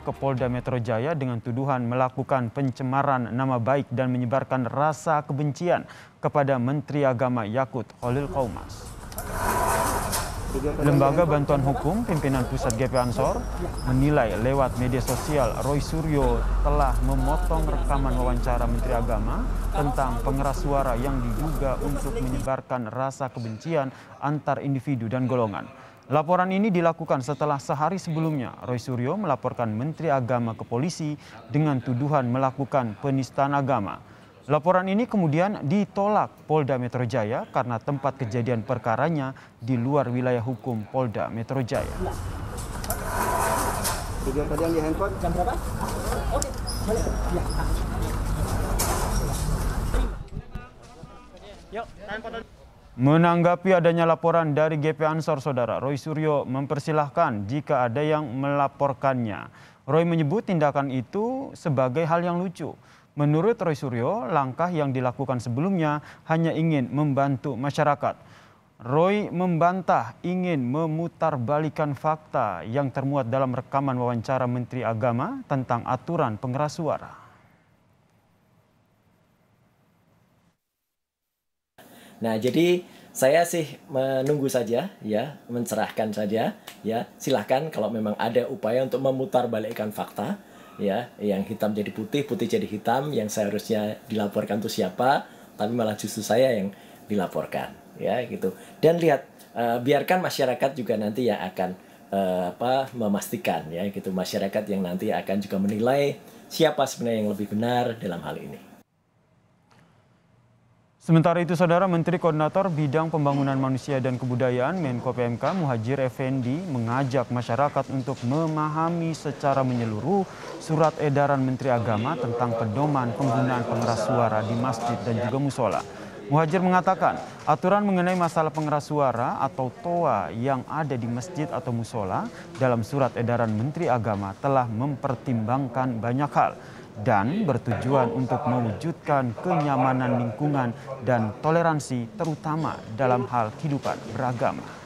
ke Polda Metro Jaya dengan tuduhan melakukan pencemaran nama baik dan menyebarkan rasa kebencian kepada Menteri Agama Yakut Khalil Qaumas. Lembaga Bantuan Hukum Pimpinan Pusat GP Ansor menilai lewat media sosial Roy Suryo telah memotong rekaman wawancara Menteri Agama tentang pengeras suara yang diduga untuk menyebarkan rasa kebencian antar individu dan golongan. Laporan ini dilakukan setelah sehari sebelumnya Roy Suryo melaporkan Menteri Agama ke polisi dengan tuduhan melakukan penistaan agama. Laporan ini kemudian ditolak Polda Metro Jaya karena tempat kejadian perkaranya di luar wilayah hukum Polda Metro Jaya. Video tadi yang di handphone jam berapa? Oke, balik. Ya. Yuk, menanggapi adanya laporan dari GP Ansor, Saudara, Roy Suryo mempersilahkan jika ada yang melaporkannya. Roy menyebut tindakan itu sebagai hal yang lucu. Menurut Roy Suryo, langkah yang dilakukan sebelumnya hanya ingin membantu masyarakat. Roy membantah ingin memutarbalikkan fakta yang termuat dalam rekaman wawancara Menteri Agama tentang aturan pengeras suara. Nah, jadi saya sih menunggu saja ya, mencerahkan saja ya. Silahkan kalau memang ada upaya untuk memutarbalikkan fakta ya, yang hitam jadi putih, putih jadi hitam, yang seharusnya dilaporkan itu siapa, tapi malah justru saya yang dilaporkan ya gitu. Dan lihat, biarkan masyarakat juga nanti yang akan memastikan ya gitu, masyarakat yang nanti akan juga menilai siapa sebenarnya yang lebih benar dalam hal ini. Sementara itu, Saudara, Menteri Koordinator Bidang Pembangunan Manusia dan Kebudayaan Menko PMK Muhadjir Effendi mengajak masyarakat untuk memahami secara menyeluruh surat edaran Menteri Agama tentang pedoman penggunaan pengeras suara di masjid dan juga musola. Muhadjir mengatakan aturan mengenai masalah pengeras suara atau TOA yang ada di masjid atau musola dalam surat edaran Menteri Agama telah mempertimbangkan banyak hal dan bertujuan untuk mewujudkan kenyamanan lingkungan dan toleransi terutama dalam hal kehidupan beragama.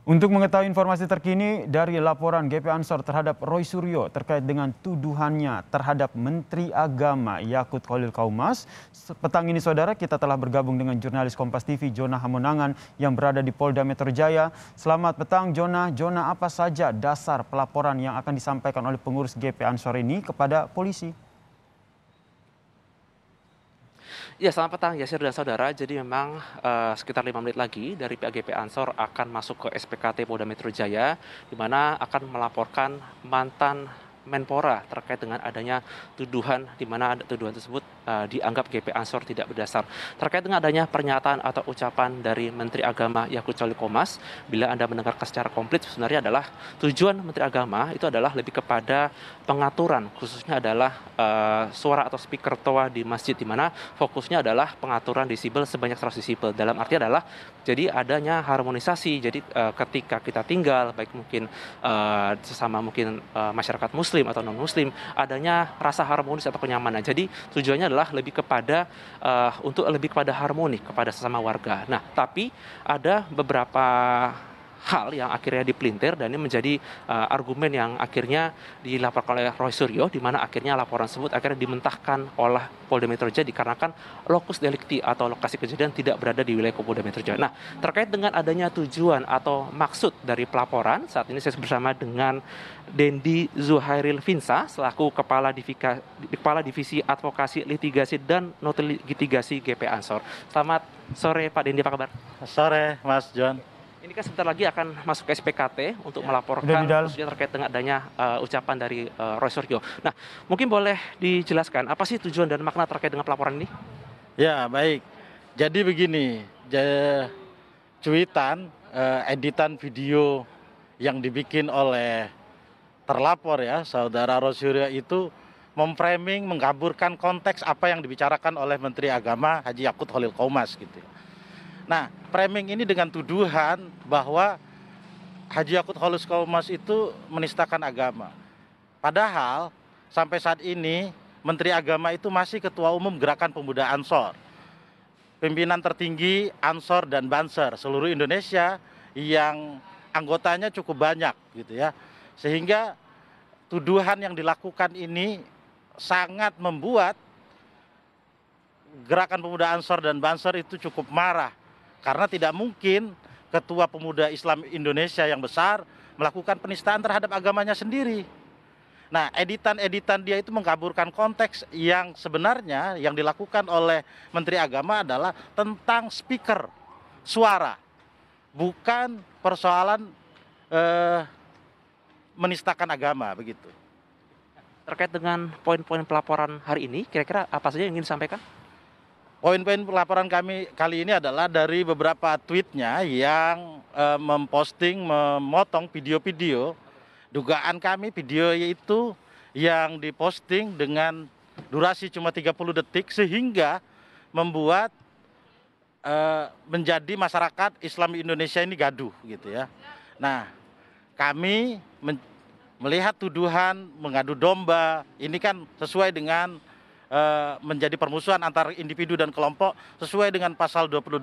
Untuk mengetahui informasi terkini dari laporan GP Ansor terhadap Roy Suryo terkait dengan tuduhannya terhadap Menteri Agama Yakut Khalil Qaumas, petang ini, Saudara, kita telah bergabung dengan jurnalis Kompas TV Jona Hamonangan yang berada di Polda Metro Jaya. Selamat petang, Jona. Jona, apa saja dasar pelaporan yang akan disampaikan oleh pengurus GP Ansor ini kepada polisi? Ya, selamat petang Yasir dan saudara. Jadi memang sekitar 5 menit lagi dari pihak GP Ansor akan masuk ke SPKT Polda Metro Jaya, di mana akan melaporkan mantan Menpora terkait dengan adanya tuduhan, di mana tuduhan tersebut dianggap GP Ansor tidak berdasar. Terkait dengan adanya pernyataan atau ucapan dari Menteri Agama Yakut Khalil Qaumas, bila Anda mendengarkan secara komplit, sebenarnya adalah tujuan Menteri Agama itu adalah lebih kepada pengaturan, khususnya adalah suara atau speaker TOA di masjid, di mana fokusnya adalah pengaturan desibel sebanyak 100 desibel. Dalam arti adalah jadi adanya harmonisasi. Jadi ketika kita tinggal, baik mungkin sesama mungkin masyarakat Muslim atau non Muslim, adanya rasa harmonis atau kenyamanan. Jadi tujuannya adalah lebih kepada untuk lebih kepada harmoni kepada sesama warga. Nah, tapi ada beberapa hal yang akhirnya dipelintir dan ini menjadi argumen yang akhirnya dilaporkan oleh Roy Suryo, di mana akhirnya laporan tersebut akhirnya dimentahkan oleh Polda Metro Jaya dikarenakan lokus delikti atau lokasi kejadian tidak berada di wilayah Polda Metro Jaya. Nah, terkait dengan adanya tujuan atau maksud dari pelaporan, saat ini saya bersama dengan Dendi Zuhairil Vinsa selaku Kepala Divisi Advokasi Litigasi dan Notiligasi GP Ansor. Selamat sore Pak Dendi, apa kabar? Sore Mas John. Ini kan sebentar lagi akan masuk ke SPKT untuk melaporkan khususnya terkait dengan adanya ucapan dari Roy Suryo. Nah, mungkin boleh dijelaskan apa sih tujuan dan makna terkait dengan pelaporan ini? Ya, baik. Jadi begini, cuitan, editan video yang dibikin oleh terlapor ya, Saudara Roy Suryo itu memframing, mengkaburkan konteks apa yang dibicarakan oleh Menteri Agama Haji Yakut Khalil Qaumas gitu. Nah, framing ini dengan tuduhan bahwa Haji Yakut Khalil Qaumas itu menistakan agama. Padahal sampai saat ini Menteri Agama itu masih Ketua Umum Gerakan Pemuda Ansor. Pimpinan tertinggi Ansor dan Banser seluruh Indonesia yang anggotanya cukup banyak gitu ya. Sehingga tuduhan yang dilakukan ini sangat membuat Gerakan Pemuda Ansor dan Banser itu cukup marah. Karena tidak mungkin Ketua Pemuda Islam Indonesia yang besar melakukan penistaan terhadap agamanya sendiri. Nah, editan-editan dia itu mengkaburkan konteks yang sebenarnya yang dilakukan oleh Menteri Agama adalah tentang speaker, suara, bukan persoalan menistakan agama, begitu. Terkait dengan poin-poin pelaporan hari ini, kira-kira apa saja yang ingin disampaikan? Poin-poin pelaporan kami kali ini adalah dari beberapa tweetnya yang memposting, memotong video-video. Dugaan kami video itu yang diposting dengan durasi cuma 30 detik sehingga membuat menjadi masyarakat Islam Indonesia ini gaduh gitu ya. Nah, kami melihat tuduhan mengadu domba ini kan sesuai dengan menjadi permusuhan antar individu dan kelompok sesuai dengan pasal 28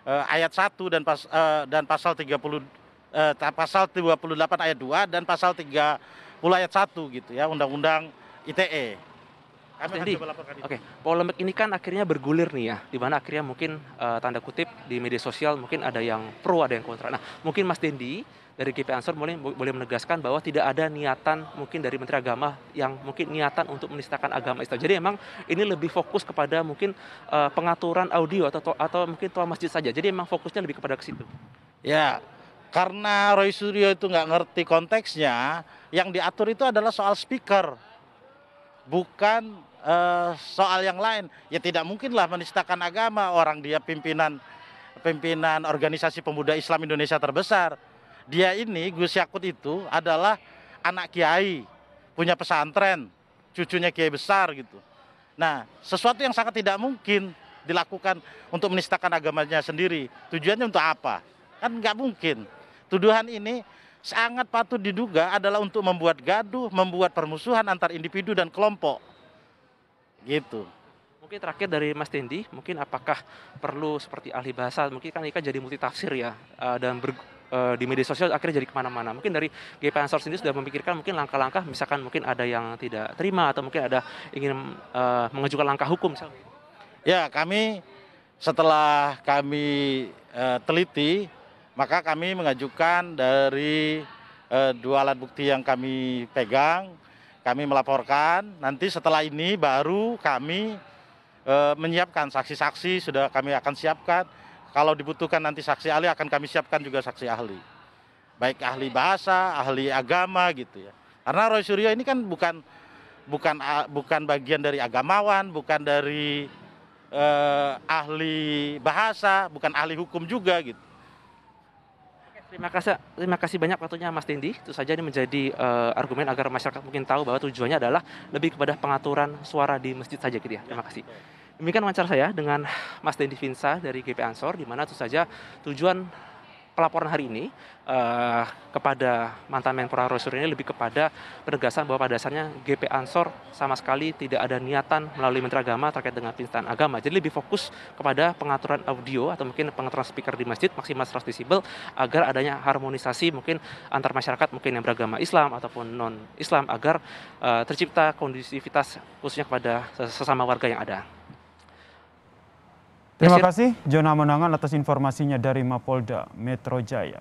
ayat 1 dan pasal 28 ayat 2 dan pasal 30 ayat 1 gitu ya, Undang-Undang ITE. Oke, polemik ini kan akhirnya bergulir nih ya, di mana akhirnya mungkin tanda kutip di media sosial mungkin ada yang pro, ada yang kontra. Nah, mungkin Mas Dendi dari GP Ansor boleh menegaskan bahwa tidak ada niatan mungkin dari Menteri Agama yang mungkin niatan untuk menistakan agama Islam. Jadi memang ini lebih fokus kepada mungkin pengaturan audio atau mungkin toa masjid saja. Jadi memang fokusnya lebih kepada ke situ. Ya, karena Roy Suryo itu nggak ngerti konteksnya, yang diatur itu adalah soal speaker, bukan soal yang lain. Ya tidak mungkinlah menistakan agama, orang dia pimpinan organisasi pemuda Islam Indonesia terbesar. Dia ini, Gus Yakut itu adalah anak kiai, punya pesantren, cucunya kiai besar gitu. Nah, sesuatu yang sangat tidak mungkin dilakukan untuk menistakan agamanya sendiri. Tujuannya untuk apa? Kan nggak mungkin. Tuduhan ini sangat patut diduga adalah untuk membuat gaduh, membuat permusuhan antar individu dan kelompok. Gitu. Mungkin terakhir dari Mas Dendi, mungkin apakah perlu seperti ahli bahasa, mungkin kan ini kan jadi multitafsir ya, dan di media sosial akhirnya jadi kemana-mana. Mungkin dari GP Ansor sendiri sudah memikirkan mungkin langkah-langkah, misalkan mungkin ada yang tidak terima atau mungkin ada ingin mengajukan langkah hukum misalnya. Ya, setelah kami teliti, maka kami mengajukan dari 2 alat bukti yang kami pegang, kami melaporkan. Nanti setelah ini baru kami menyiapkan saksi-saksi, sudah kami akan siapkan. Kalau dibutuhkan nanti saksi ahli akan kami siapkan juga saksi ahli. Baik ahli bahasa, ahli agama gitu ya. Karena Roy Suryo ini kan bukan bagian dari agamawan, bukan dari ahli bahasa, bukan ahli hukum juga gitu. Terima kasih banyak waktunya Mas Dendi. Itu saja ini menjadi argumen agar masyarakat mungkin tahu bahwa tujuannya adalah lebih kepada pengaturan suara di masjid saja gitu ya. Terima kasih. Demikian wawancara saya dengan Mas Dendi Finsa dari GP Ansor, di mana itu saja tujuan pelaporan hari ini kepada mantan Menpora Roy Suryo ini lebih kepada penegasan bahwa pada dasarnya GP Ansor sama sekali tidak ada niatan melalui Menteri Agama terkait dengan penistaan agama. Jadi lebih fokus kepada pengaturan audio atau mungkin pengaturan speaker di masjid maksimal 100 desibel agar adanya harmonisasi mungkin antar masyarakat mungkin yang beragama Islam ataupun non-Islam agar tercipta kondusivitas khususnya kepada sesama warga yang ada. Terima kasih Jona Monangan atas informasinya dari Mapolda Metro Jaya.